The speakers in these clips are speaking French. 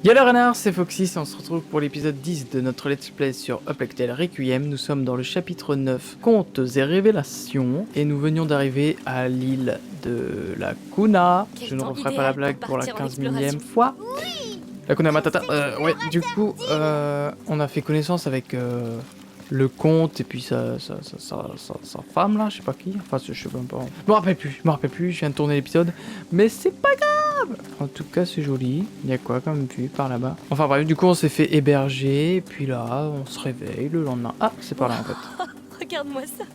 Y'a renard, c'est Foxys et on se retrouve pour l'épisode 10 de notre let's play sur A Plague Tale Requiem. Nous sommes dans le chapitre 9, Contes et révélations, et nous venions d'arriver à l'île de la Kuna. Je ne referai pas la blague pour la 15 millième fois. La Kuna Matata. Ouais, du coup, on a fait connaissance avec le comte et puis sa femme là, je sais pas qui. Enfin, je sais même pas. Je me rappelle plus, je viens de tourner l'épisode. Mais c'est pas grave. En tout cas, c'est joli. Il y a quoi comme vue par là-bas? Enfin bref, du coup, on s'est fait héberger. Et puis là, on se réveille le lendemain. Ah, c'est par là en fait. Regarde-moi ça.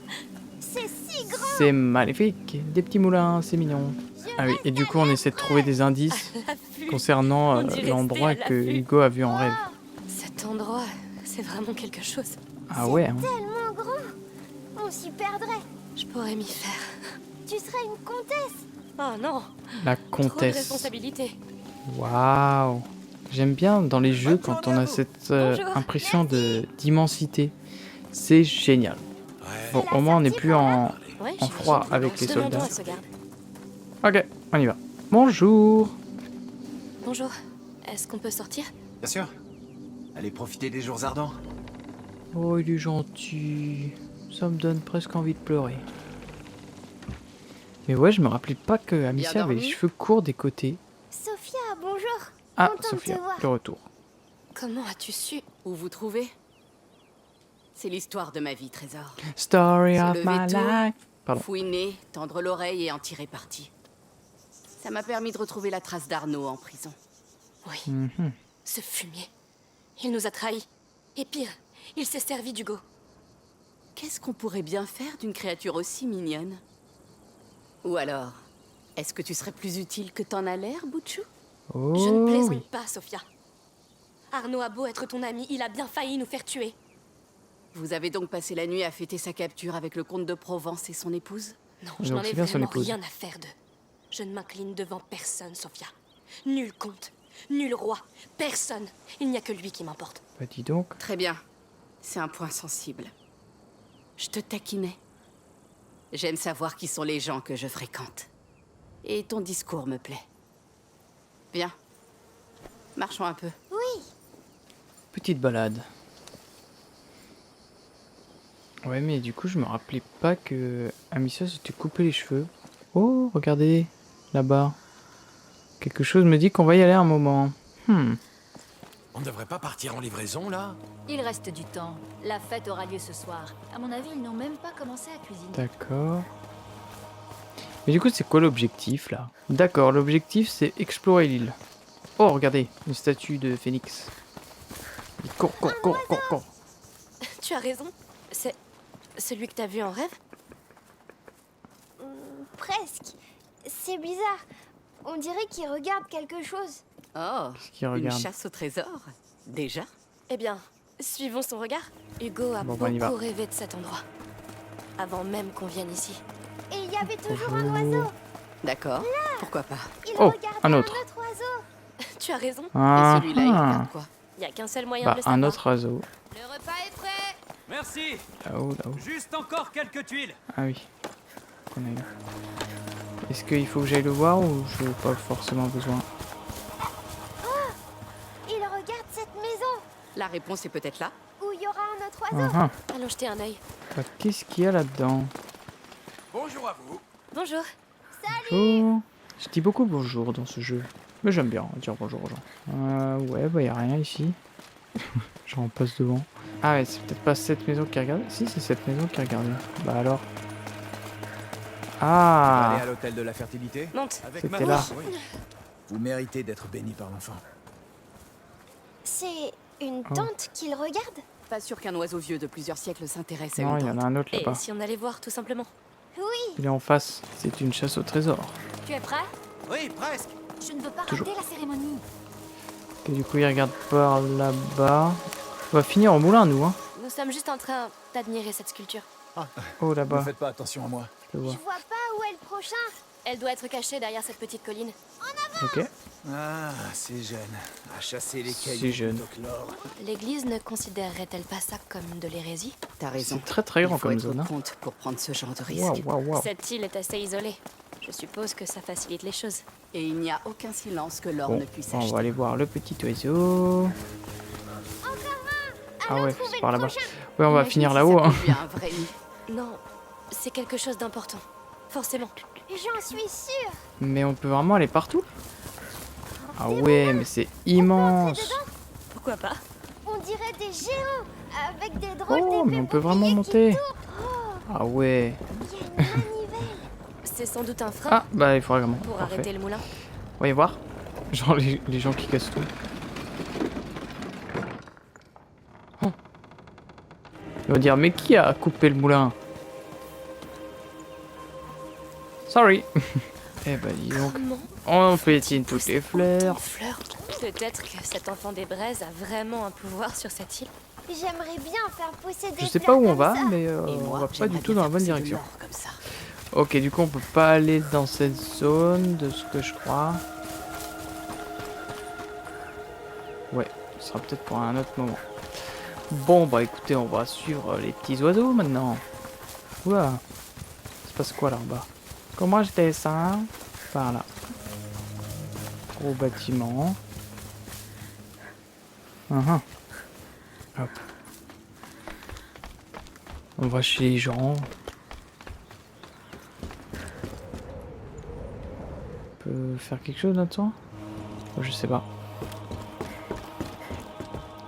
C'est si grand. C'est magnifique. Des petits moulins, c'est mignon. Ah oui, et du coup, on essaie de trouver des indices concernant l'endroit que Hugo a vu en rêve. Cet endroit, c'est vraiment quelque chose. Ah ouais, hein. Tellement grand. On s'y perdrait. Je pourrais m'y faire. Tu serais une comtesse. Oh non. La Trop de comtesse. responsabilité. Waouh. J'aime bien dans les jeux quand on a cette impression d'immensité. C'est génial. Bon, au moins on n'est plus en Ouais, froid avec les Demandons soldats. à ce garde. Ok, on y va. Bonjour. Bonjour. Est-ce qu'on peut sortir? Bien sûr. Allez profiter des jours ardents. Oh, il est gentil. Ça me donne presque envie de pleurer. Mais ouais, je me rappelais pas que Amicia avait les cheveux courts des côtés. Sophia, bonjour. Ah, Contente de Sophia, te voir. le retour. Comment as-tu su? Où vous trouvez? C'est l'histoire de ma vie, Trésor. Story Se of lever my tôt, life. Pardon. Fouiner, tendre l'oreille et en tirer parti. Ça m'a permis de retrouver la trace d'Arnaud en prison. Oui. Mhm. Ce fumier. Il nous a trahis. Et pire, il s'est servi d'Hugo. Qu'est-ce qu'on pourrait bien faire d'une créature aussi mignonne? Ou alors, est-ce que tu serais plus utile que t'en as l'air, Bouchou? Oh Je ne plaisante oui. pas, Sophia. Arnaud a beau être ton ami, il a bien failli nous faire tuer. Vous avez donc passé la nuit à fêter sa capture avec le comte de Provence et son épouse? Non, Donc je n'en ai c'est bien son vraiment épouse. rien à faire d'eux. Je ne m'incline devant personne, Sophia. Nul comte, nul roi, personne. Il n'y a que lui qui m'importe. Bah dis donc. Très bien. C'est un point sensible. Je te taquinais. J'aime savoir qui sont les gens que je fréquente. Et ton discours me plaît. Viens. Marchons un peu. Oui. Petite balade. Ouais, mais du coup, je me rappelais pas que Amicia s'était coupé les cheveux. Oh, regardez, là-bas. Quelque chose me dit qu'on va y aller un moment. On ne devrait pas partir en livraison, là? Il reste du temps. La fête aura lieu ce soir. À mon avis, ils n'ont même pas commencé à cuisiner. D'accord. Mais du coup, c'est quoi l'objectif, là? D'accord, l'objectif, c'est explorer l'île. Oh, regardez, une statue de phénix. Il court. Tu as raison. C'est celui que t'as vu en rêve? Presque. C'est bizarre. On dirait qu'il regarde quelque chose. Oh, Qu'est-ce qu'il une regarde? chasse au trésor? Déjà? Eh bien, suivons son regard. Hugo a Bon, bah, on y va. beaucoup rêvé de cet endroit. Avant même qu'on vienne ici. Et il y avait toujours un oiseau. D'accord. Pourquoi pas? Il Oh, regardait un autre. oiseau. Tu as raison. Ah, Et celui-là, il regarde quoi? Il n'y a qu'un seul moyen bah, de le savoir. un autre oiseau. Le repas est prêt. Merci. Là-haut. Juste encore quelques tuiles. Ah oui. Qu'on aille là. Est-ce qu'il faut que j'aille le voir ou je n'ai pas forcément besoin? Il regarde cette maison. La réponse est peut-être là. Où il y aura un autre oiseau. Allons jeter un œil. Bah, qu'est-ce qu'il y a là-dedans? Bonjour à vous. Bonjour. Bonjour. Je dis beaucoup bonjour dans ce jeu. Mais j'aime bien dire bonjour aux gens. Ouais, bah y a rien ici. J'en passe devant. Ah ouais, c'est peut-être pas cette maison qui regarde. Si, c'est cette maison qui regarde. Bah alors. Ah, Allez à l'hôtel de la fertilité? Monte. Avec c'était ma là. Oui. Vous méritez d'être béni par l'enfant. C'est une Oh. tante qu'il regarde. Pas sûr qu'un oiseau vieux de plusieurs siècles s'intéresse à Non, une il y en tante. a un autre Et là-bas. si on allait voir, tout simplement? Oui. Il est en face. C'est une chasse au trésor. Tu es prêt? Oui, presque. Je ne veux pas Toujours. rater la cérémonie. Et du coup, il regarde par là-bas. On va finir au moulin, nous, hein. Nous sommes juste en train d'admirer cette sculpture. Oh, Ne là-bas. faites pas attention à moi. Je le Je vois. vois pas où est le prochain. Elle doit être cachée derrière cette petite colline. Ok. Ah, c'est jeune. À chasser les C'est cailloux jeune. plutôt que l'or. L'église ne considérerait-elle pas ça comme de l'hérésie? T'as raison. C'est très très grand Il faut comme être zone. au Hein. compte pour prendre ce genre de risque. Waouh, waouh, waouh. Cette île est assez isolée. Je suppose que ça facilite les choses. Et il n'y a aucun silence que l'or Bon, ne puisse on acheter. va aller voir le petit oiseau. Ah ouais, c'est par là-bas. Ouais, on va Imagine finir si là-haut. ça Hein. conduit à un vrai nid. Non, c'est quelque chose d'important. Forcément. J'en suis sûre. Mais on peut vraiment aller partout? Ah ouais, mais c'est immense. Pourquoi pas? On dirait des géants avec des drôles Oh, mais d'épées on peut vraiment boucliers qui monter. tournent. Ah ouais. Il y a une manivelle. C'est sans doute un frein Ah, bah il faudra vraiment. pour Parfait. arrêter le moulin. On va y voir. Genre les gens qui cassent tout. Oh. Ils vont dire, mais qui a coupé le moulin? Sorry. Eh bah dis donc. Comment On pétine toutes les fleurs. fleurs. Peut-être que cet enfant des braises a vraiment un pouvoir sur cette île. J'aimerais bien faire pousser des Je sais fleurs pas où on comme va, ça. mais Et on moi, va pas j'aimerais du tout bien dans la faire bonne pousser de direction. l'or comme ça. Ok, du coup on peut pas aller dans cette zone de ce que je crois. Ouais, ce sera peut-être pour un autre moment. Bon bah écoutez, on va suivre les petits oiseaux maintenant. Ouah, il se passe quoi là-bas? Comment je descends? Par là. Gros bâtiment. Hop. On va chez les gens. On peut faire quelque chose là-dedans? Je sais pas.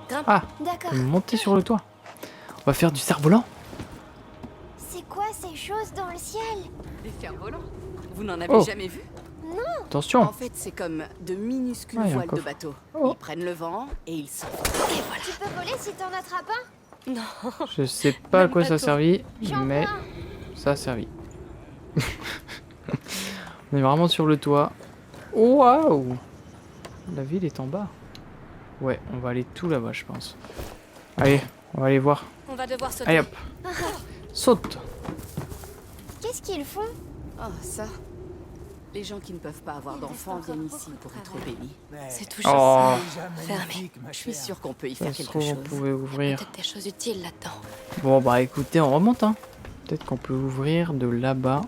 Grimpe. Ah, D'accord. on peut monter sur le toit. On va faire du cerf-volant. C'est quoi ces choses dans le ciel? Des fers-volants. Vous n'en avez Oh. jamais vu? Attention. En fait, c'est comme de minuscules Ah, il y a un voiles de coffre. bateau. Oh. Ils prennent le vent et ils s'envolent. Tu peux voler si t'en attrapes un? Non. Je sais pas à Même quoi pas ça a toi. servi, J'en veux mais un. ça a servi. On est vraiment sur le toit. Waouh! La ville est en bas. Ouais, on va aller tout là-bas, je pense. Allez, on va aller voir. On va devoir sauter. Allez hop! Saute! Qu'est-ce qu'ils font? Oh, ça. Les gens qui ne peuvent pas avoir d'enfants viennent ici pour être bénis. C'est toujours Oh! fermé. Je suis sûre qu'on peut y Ça faire se quelque trouve, on chose. pouvait ouvrir. Peut-être des choses utiles là-dedans. Bon, bah écoutez, on remonte, hein. Peut-être qu'on peut ouvrir de là-bas.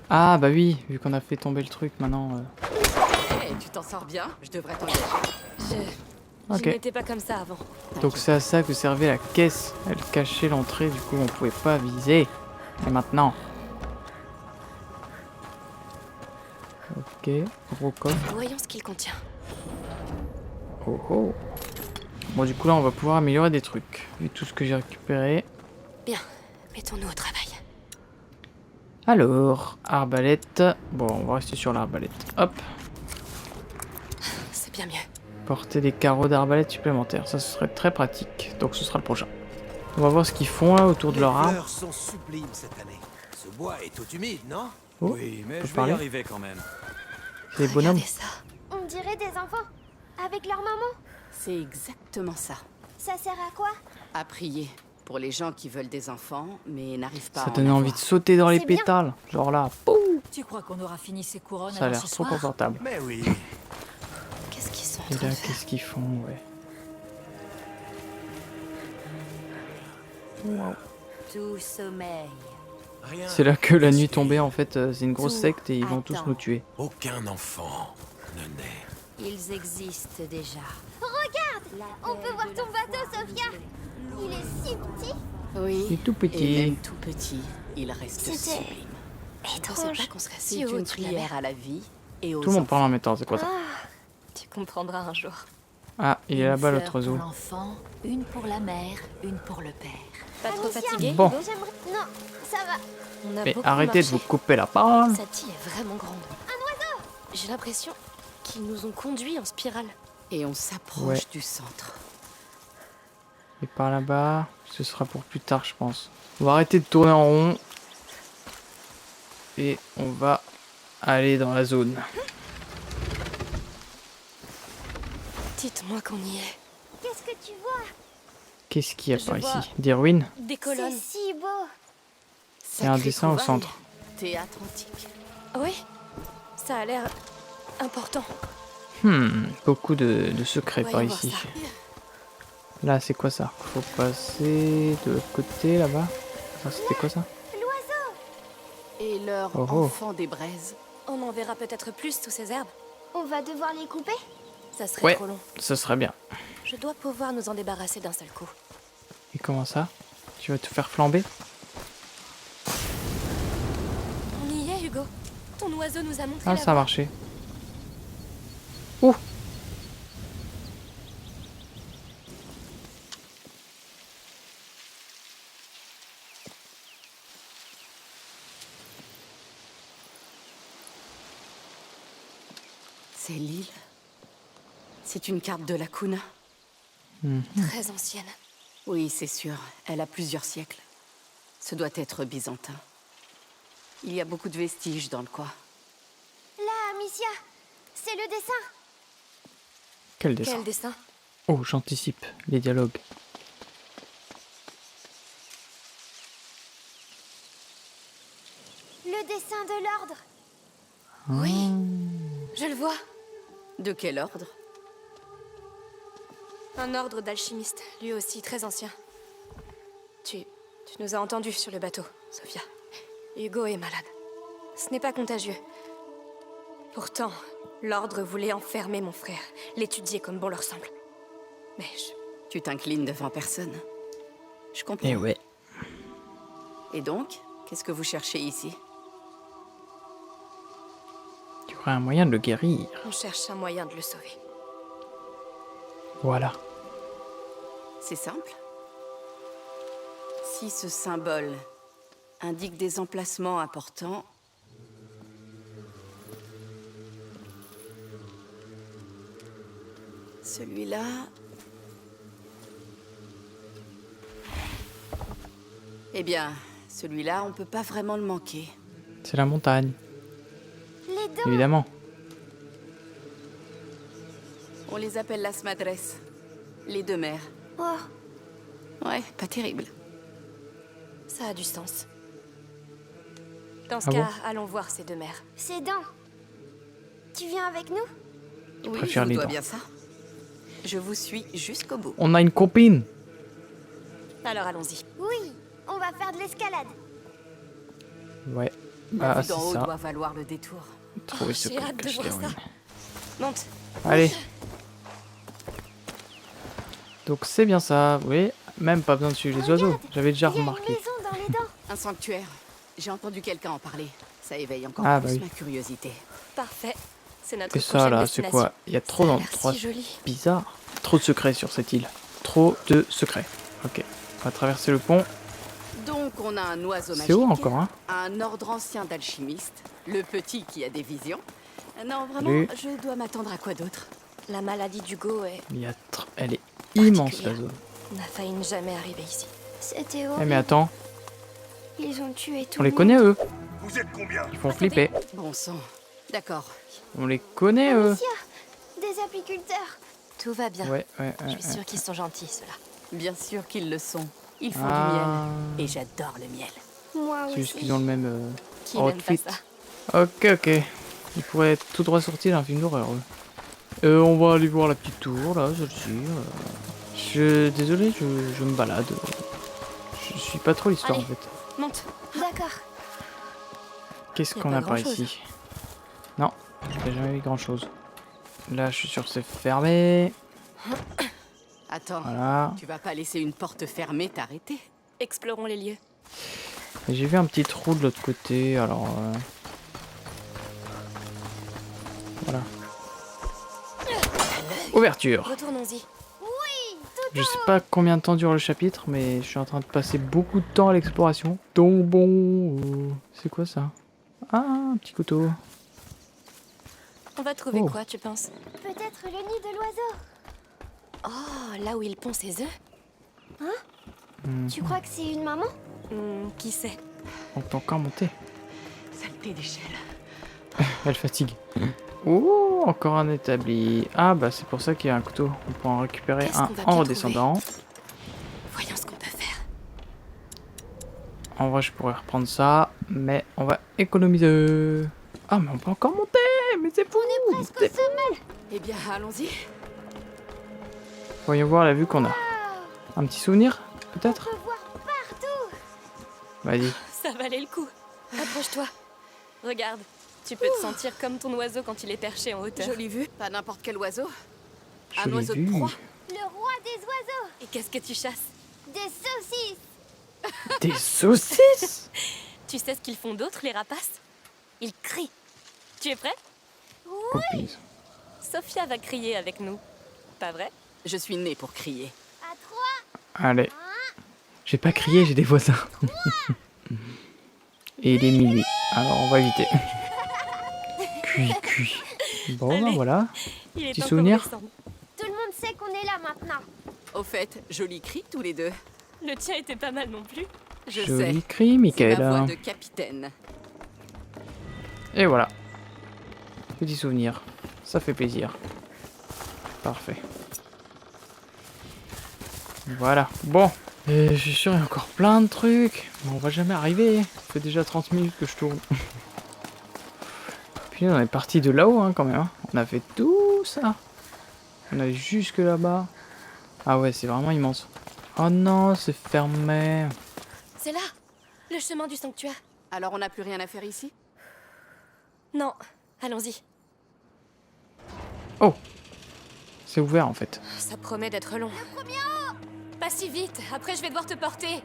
Ah, bah oui, vu qu'on a fait tomber le truc maintenant. Hey, tu t'en sors bien? Je devrais t'engager. Je Ok. n'étais pas comme ça avant. Donc c'est à ça que servait la caisse. Elle cachait l'entrée, du coup on pouvait pas viser. Et maintenant. Ok, gros coffre. Voyons ce qu'il contient. Oh oh. Bon du coup là on va pouvoir améliorer des trucs. Vu tout ce que j'ai récupéré. Bien, mettons-nous au travail. Alors, arbalète. Bon, on va rester sur l'arbalète. Hop. C'est bien mieux. Porter des carreaux d'arbalète supplémentaires. Ça ce serait très pratique. Donc ce sera le prochain. On va voir ce qu'ils font là autour de Les leur arbre. fleurs sont sublimes cette année. Ce bois est tout humide, non? Oh, Oui, mais peut je vais parler. y arriver quand même. C'est des bonhommes. Regardez ça. On dirait des enfants. Avec leur maman. C'est exactement ça. Ça sert à quoi? À prier. Pour les gens qui veulent des enfants, mais n'arrivent pas à Ça en donnait envie de avoir. sauter dans les C'est bien. pétales. Genre là, pouf, Tu crois qu'on aura fini ces couronnes ça a avant l'air ce trop soir? confortable. Mais oui. Qu'est-ce qu'ils sont en Et train là, de faire? qu'est-ce qu'ils font, ouais. Tout sommeil. Rien. C'est là que la nuit tombée, en fait, c'est une grosse Tout secte et ils vont tous attend. nous tuer. Aucun enfant ne naît. Ils existent déjà. On peut voir ton bateau, Sophia. Il est si petit. Oui. Il est tout Et petit. même tout petit, il reste C'était sublime. Je pensais pas qu'on serait C'est si haut une au-dessus de la mer. prière à la vie et aux Tout le monde enfants. parle en même temps, c'est quoi ça? Tu comprendras un jour. Ah, il est Une là-bas fleur l'autre oiseau. pour l'enfant, une pour la mère, une pour le père. Pas trop Amicia. fatigué? Bon. J'aimerais... Non, ça va. On a Mais beaucoup arrêtez de marché. vous couper la parole. Cette île est vraiment grande. Un oiseau! J'ai l'impression qu'ils nous ont conduits en spirale. Et on s'approche Ouais. du centre. Et par là-bas, ce sera pour plus tard, je pense. On va arrêter de tourner en rond. Et on va aller dans la zone. Dites-moi qu'on y est. Qu'est-ce que tu vois? Qu'est-ce qu'il y a Je par vois- ici? Des ruines? Des C'est colonnes. si beau. Il y a un Sacré dessin au trouvaille. centre. Théâtre antique. Oui, ça a l'air important. Beaucoup de secrets par Voyons voir ici. ça. Là, c'est quoi ça? Faut passer de l'autre côté, là-bas. Ça, c'était quoi ça? Et leur Oh oh. enfant des braises. On en verra peut-être plus sous ces herbes. On va devoir les couper? Ça serait Ouais, trop long. ça serait bien. Je dois pouvoir nous en débarrasser d'un seul coup. Et comment ça? Tu vas te faire flamber? On y est, Hugo. Ton oiseau nous a montré Ah, la ça a voie. marché. Ouh! C'est l'île. C'est une carte de la Kuna. Très ancienne. Oui, c'est sûr. Elle a plusieurs siècles. Ce doit être byzantin. Il y a beaucoup de vestiges dans le coin. Là, Amicia, c'est le dessin. Quel dessin? Quel dessin? Oh, j'anticipe les dialogues. Le dessin de l'ordre. Oui. Je le vois. De quel ordre? Un ordre d'alchimistes, lui aussi très ancien. Tu nous as entendus sur le bateau, Sophia. Hugo est malade. Ce n'est pas contagieux. Pourtant, l'ordre voulait enfermer mon frère, l'étudier comme bon leur semble. Mais Tu t'inclines devant personne. Je comprends. Eh ouais. Et donc, qu'est-ce que vous cherchez ici? Tu aurais un moyen de le guérir. on cherche un moyen de le sauver. Voilà. C'est simple. Si ce symbole indique des emplacements importants, celui-là... Eh bien, celui-là, on peut pas vraiment le manquer. C'est la montagne, Les dents. évidemment. On les appelle las madres, les deux mères. Oh, Ouais, pas terrible. Ça a du sens. Dans ce Ah bon? cas, allons voir ces deux mères. ces dents. Tu viens avec nous? Oui, je préfères vous les dois dents. bien ça. Je vous suis jusqu'au bout. On a une copine. Alors allons-y. Oui, on va faire de l'escalade. Ouais. La Ah, vue c'est d'en haut ça. doit valoir le détour. Trouver ce J'ai truc hâte de caché voir d'héroïne. ça. Monte. Allez. Donc c'est bien ça, oui. Même pas besoin de suivre les oiseaux. Regarde, J'avais déjà Il y a une remarqué. maison dans les dents. Un sanctuaire. J'ai entendu quelqu'un en parler. Ça éveille encore Ah, plus bah oui. ma curiosité. Parfait. C'est notre Et ça prochaine là, c'est destination. quoi? Il y a trop Ça a d'endroits l'air si joli. bizarres. Trop de secrets sur cette île. Trop de secrets. Ok. On va traverser le pont. Donc on a un oiseau magique. C'est haut encore, hein? Un ordre ancien d'alchimistes. Le petit qui a des visions. Non, vraiment, Salut. je dois m'attendre à quoi d'autre? La maladie d'Hugo est... Il y a elle est immense la particulière. zone. On a failli ne jamais arriver ici. C'était Eh horrible. mais attends, Ils ont tué tout on le les monde. connaît eux. Vous êtes combien? Ils font flipper. Bon sang. D'accord. On les connaît eux. Amicia, des apiculteurs. Tout va bien. Ouais, ouais, Je ouais. suis sûre qu'ils sont gentils, ceux-là. Bien sûr qu'ils le sont. Ils font Ah. du miel. Et j'adore le miel. Moi C'est juste aussi. qu'ils ont le même Qui n'aime pas outfit. ça? Ok, ok. Ils pourraient être tout droit sortis d'un film d'horreur eux. On va aller voir la petite tour là, celle-ci. Désolé, je me balade. Je suis pas trop l'histoire en Allez. fait. Monte. D'accord. Qu'est-ce Y a qu'on pas a par grand-chose. ici? Non, j'ai jamais vu grand chose. Là, je suis sûr que c'est fermé. Attends, Voilà. tu vas pas laisser une porte fermée t'arrêter? Explorons les lieux. Et j'ai vu un petit trou de l'autre côté, alors... Voilà. Ouverture. Retournons-y. Je sais pas combien de temps dure le chapitre, mais je suis en train de passer beaucoup de temps à l'exploration. Donc bon... c'est quoi ça? Ah, un petit couteau. On va trouver Oh. quoi, tu penses? Peut-être le nid de l'oiseau. Oh, là où il pond ses œufs? Tu crois que c'est une maman? Qui sait? On peut encore monter. Saleté d'échelle. Elle fatigue. Oh, encore un établi. Ah bah c'est pour ça qu'il y a un couteau. On peut en récupérer Qu'est-ce un qu'on va en bien redescendant. Voyons ce qu'on peut faire. En vrai je pourrais reprendre ça, mais on va économiser. Ah mais on peut encore monter. Mais Mais c'est fou. Presque au sommet. Eh bien, allons-y. Voyons voir la vue qu'on a. Un petit souvenir, peut-être? On peut voir partout. Vas-y. Ça valait le coup. Approche-toi. Regarde, tu peux te sentir comme ton oiseau quand il est perché en hauteur. Jolie vue. Pas n'importe quel oiseau. Un Jolie oiseau de vue. proie. Le roi des oiseaux. Et qu'est-ce que tu chasses? Des saucisses. Des saucisses? Tu sais ce qu'ils font d'autre, les rapaces? Ils crient. Tu es prêt? Copines. Sophia va crier avec nous. Pas vrai? Je suis née pour crier. À 3. Allez. J'ai pas crié, j'ai des voisins. Et il est minuit. Alors on va éviter. Cuit. Bon, ben Allez. voilà. Il est Petit encore souvenir? décembre. Tout le monde sait qu'on est là maintenant. Au fait, joli cri tous les deux. Le tien était pas mal non plus. Je Joli sais. cri, C'est ma Michael. voix de capitaine. Et voilà. Petit souvenir. Ça fait plaisir. Parfait. Voilà. Bon. Et je suis sûr, il y a encore plein de trucs. Mais on va jamais arriver. Ça fait déjà 30 minutes que je tourne. Puis on est parti de là-haut, hein, quand même. Hein. On a fait tout ça. On est jusque là-bas. Ah ouais, c'est vraiment immense. Oh non, c'est fermé. C'est là, le chemin du sanctuaire. Alors on n'a plus rien à faire ici? Non, allons-y. Oh. C'est ouvert, en fait. Ça promet d'être long. Pas si vite, après je vais devoir te porter.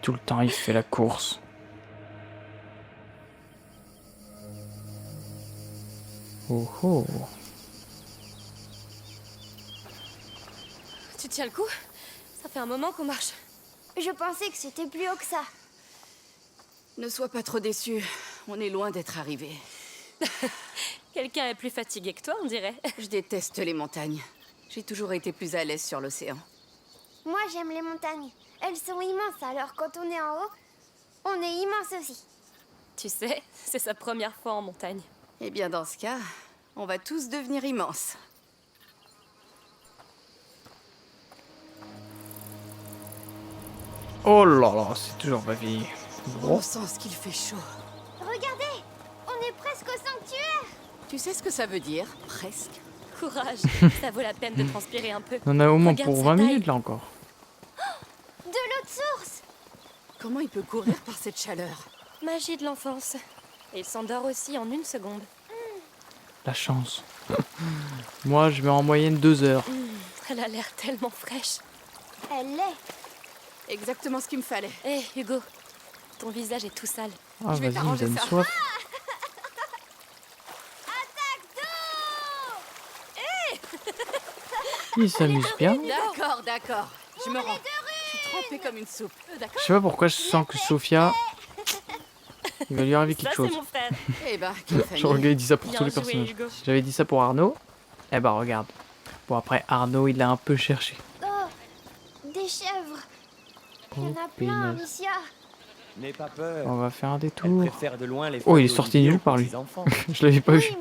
Tout le temps, il fait la course. Oh oh. Tu tiens le coup? Ça fait un moment qu'on marche. Je pensais que c'était plus haut que ça. Ne sois pas trop déçu. On est loin d'être arrivé. Quelqu'un est plus fatigué que toi, on dirait. Je déteste les montagnes. J'ai toujours été plus à l'aise sur l'océan. Moi, j'aime les montagnes. Elles sont immenses, alors quand on est en haut, on est immense aussi. Tu sais, c'est sa première fois en montagne. Eh bien, dans ce cas, on va tous devenir immenses. Oh là là, c'est toujours pas fini. On sent ce qu'il fait chaud. Regardez, on est presque au sanctuaire. Tu sais ce que ça veut dire? Presque. Courage, ça vaut la peine de transpirer un peu. On en a au moins Regarde pour sa 20 taille. minutes là encore. De l'eau de source. Comment il peut courir par cette chaleur? Magie de l'enfance. Et il s'endort aussi en 1 seconde. La chance. Moi, je mets en moyenne 2 heures. Elle a l'air tellement fraîche. Elle l'est. Exactement ce qu'il me fallait. Hé, Hugo, ton visage est tout sale. Ah, Je vais vas-y, il me t'arranger donne ça. soif. Il s'amuse bien. D'accord. Je me rends. Je suis trempée comme une soupe. Je sais pas pourquoi je sens que Sophia. Il va lui arriver Ça, quelque c'est chose. mon frère. Eh ben, quelle famille. Je regarde, il dit ça pour Bien tous les joué, personnages. Hugo. J'avais dit ça pour Arnaud. Eh ben, regarde. Bon, après, Arnaud, il l'a un peu cherché. Oh, des chèvres. Il y en a Oh, plein, punaise. Amicia. N'aie pas peur. On va faire un Elle détour. préfère de loin les Oh, il est feuilles sorti d'olivier nulle aux part, lui. petits-enfants. Je l'avais pas vu. Oui,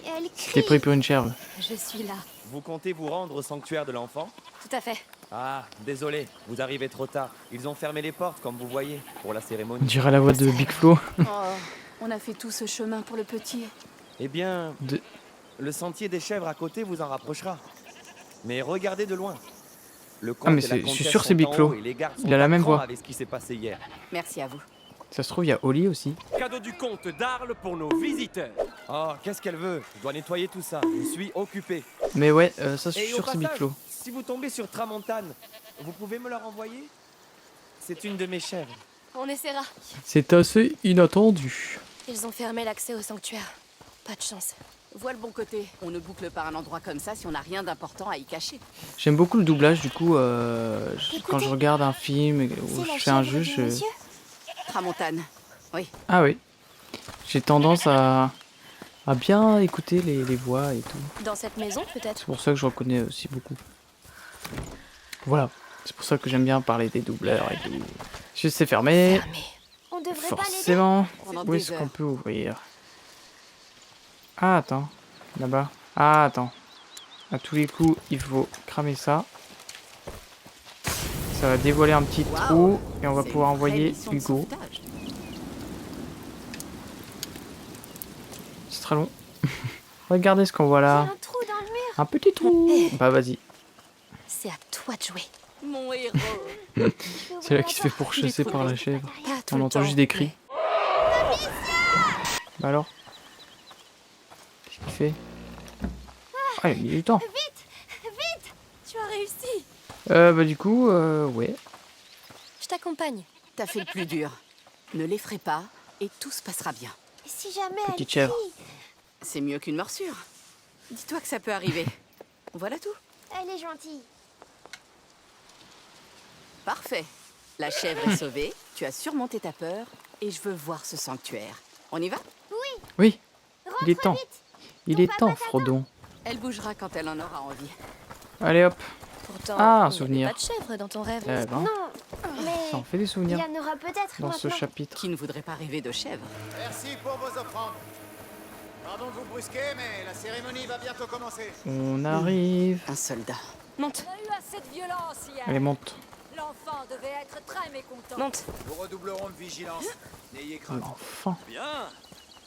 mais elle T'es crie. pris pour une chèvre. Je suis là. Vous comptez vous rendre au sanctuaire de l'enfant? Tout à fait. Ah, désolé, vous arrivez trop tard. Ils ont fermé les portes, comme vous voyez, pour la On cérémonie. dirait la voix de Big Flo. Oh, on a fait tout ce chemin pour le petit. Eh bien, De- le sentier des chèvres à côté vous en rapprochera. Mais regardez de loin. Le comte Ah, mais et la je suis comtesse sûr que c'est sont Big en Flo. haut et les gardes Il sont a la à même cran voix. avec ce qui s'est passé hier. Merci à vous. Ça se trouve, il y a Oli aussi. Cadeau du comte d'Arles pour nos visiteurs. Oh, qu'est-ce qu'elle veut? Je dois nettoyer tout ça. Je suis occupé. Mais ouais, ça, je suis Et au sûr que c'est Big passage, Flo. si vous tombez sur Tramontane, vous pouvez me la renvoyer? C'est une de mes chèvres. On essaiera. C'est assez inattendu. Ils ont fermé l'accès au sanctuaire. Pas de chance. Vois le bon côté. On ne boucle pas un endroit comme ça si on n'a rien d'important à y cacher. J'aime beaucoup le doublage, du coup, quand je Écoutez. regarde un film ou C'est je la fais un chèvre jeu, du je... monsieur. Tramontane. Ah oui. J'ai tendance à bien écouter les voix et tout. Dans cette maison, peut-être. C'est pour ça que je reconnais aussi beaucoup. Voilà. C'est pour ça que j'aime bien parler des doubleurs et tout. Je sais fermer. Fermé. On devrait pas l'aider. Forcément. Pendant Où des est-ce heures. qu'on peut ouvrir? Ah, attends. Là-bas. Ah, attends. À tous les coups, il faut cramer ça. Ça va dévoiler un petit Waouh. trou et on va C'est pouvoir une vraie envoyer mission de Hugo. sauvetage. très long. Regardez ce qu'on voit Il y a là. un trou dans le mur. Un petit trou. Bah vas-y. C'est à toi de jouer. Mon héros. Je vais C'est ouvrir là qu'il se fait porte. pourchasser par la chèvre. Pas tout On le entend temps, juste des cris. mais- Bah alors? Qu'est-ce qu'il fait? Ah, il a mis du temps. Tu as réussi. Bah du coup, ouais. Je t'accompagne. T'as fait le plus dur. Ne l'effraie pas et tout se passera bien. Et si jamais Petite elle chèvre. crie, C'est mieux qu'une morsure. Dis-toi que ça peut arriver. Voilà tout. elle est gentille. Parfait. La chèvre est sauvée, tu as surmonté ta peur et je veux voir ce sanctuaire. On y va? Oui, Rentre il est temps. vite. Il Ton est papa temps, t'attend. Frodon. Elle bougera quand elle en aura envie. Allez hop. Pourtant, Ah, un il n'y avait souvenir. pas de chèvre dans ton rêve. Eh ben, Non, mais ça en fait des il souvenirs y en aura peut-être dans ce maintenant. chapitre. Qui ne voudrait pas rêver de chèvre? Merci pour vos offrandes. Pardon de vous brusquer, mais la cérémonie va bientôt commencer. On arrive. Un soldat. Monte, On a eu assez de violence hier. Allez, monte. L'enfant devait être très mécontent. monte. Nous redoublerons de vigilance. N'ayez crainte. L'enfant. Bien.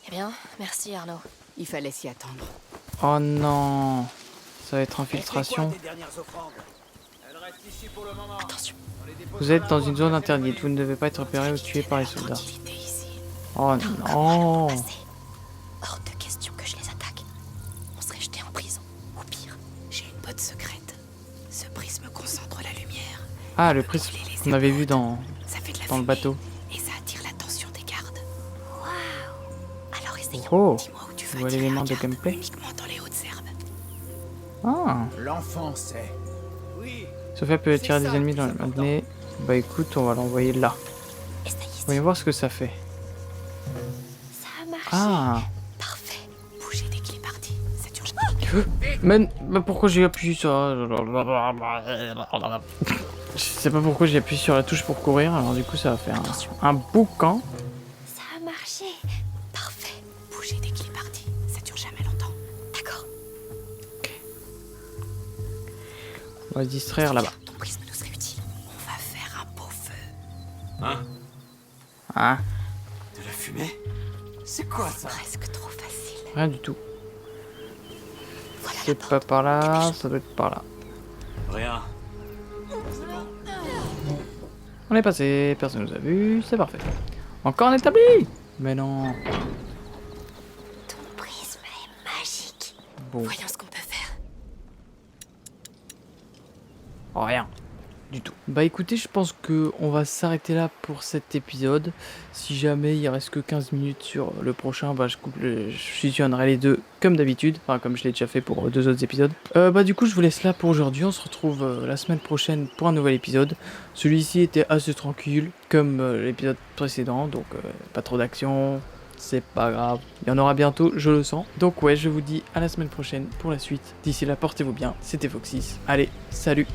Eh bien, merci Arnaud. Il fallait s'y attendre. Oh non. Ça va être C'est quoi infiltration. tes dernières offrandes? Elles restent ici pour le moment. Attention. On les déposera Vous êtes dans là-haut une zone pour la interdite. Vous cérémonie. ne devez pas être repéré ou tué par les soldats. Tranquillité ici. Oh non. Assez. Hors de question que je les attaque. On serait jeté en prison. Ou pire. J'ai une botte secrète. Ce prisme concentre la lumière. Ah, le prisme qu'on avait vu dans Ça fait de la le fumée bateau. et ça attire l'attention des gardes. Alors essayons. Oh. Dis-moi où tu Tu vas vois tirer l'élément un de garde gameplay? uniquement dans les hautes herbes. Ah. L'enfant sait. Oui. Sophia peut attirer C'est des ça ennemis le dans plus le important. matinée. Bah écoute, on va l'envoyer là. Essaye ici. Voyons voir ce que ça fait. Ça a marché. Ah. Parfait. Bougez dès qu'il est parti. Ça dure. Mais pourquoi j'ai appuyé sur... Je sais pas pourquoi j'ai appuyé sur la touche pour courir, alors du coup ça va faire un boucan. Ça a marché. Parfait. Bougez dès qu'il est parti. Ça dure jamais longtemps. D'accord. On va se distraire là-bas. Ton prisme nous serait utile. On va faire un beau feu. Hein? Hein? De la fumée? C'est quoi ça? Presque trop facile. Rien du tout. Voilà la C'est porte. pas par là, ça doit être par là. Rien. On est passé, personne nous a vu, c'est parfait. Encore un établi! Mais non. Ton prisme est magique. Bon, Voyons ce qu'on peut faire. rien. Du tout. Bah écoutez, je pense que on va s'arrêter là pour cet épisode. Si jamais il reste que 15 minutes sur le prochain, bah je fusionnerai les deux comme d'habitude. Enfin comme je l'ai déjà fait pour deux autres épisodes. Bah du coup je vous laisse là pour aujourd'hui. On se retrouve la semaine prochaine pour un nouvel épisode. Celui-ci était assez tranquille comme l'épisode précédent. Donc pas trop d'action. C'est pas grave. Il y en aura bientôt, je le sens. Donc ouais, je vous dis à la semaine prochaine pour la suite. D'ici là, portez-vous bien. C'était Foxys. Allez, salut!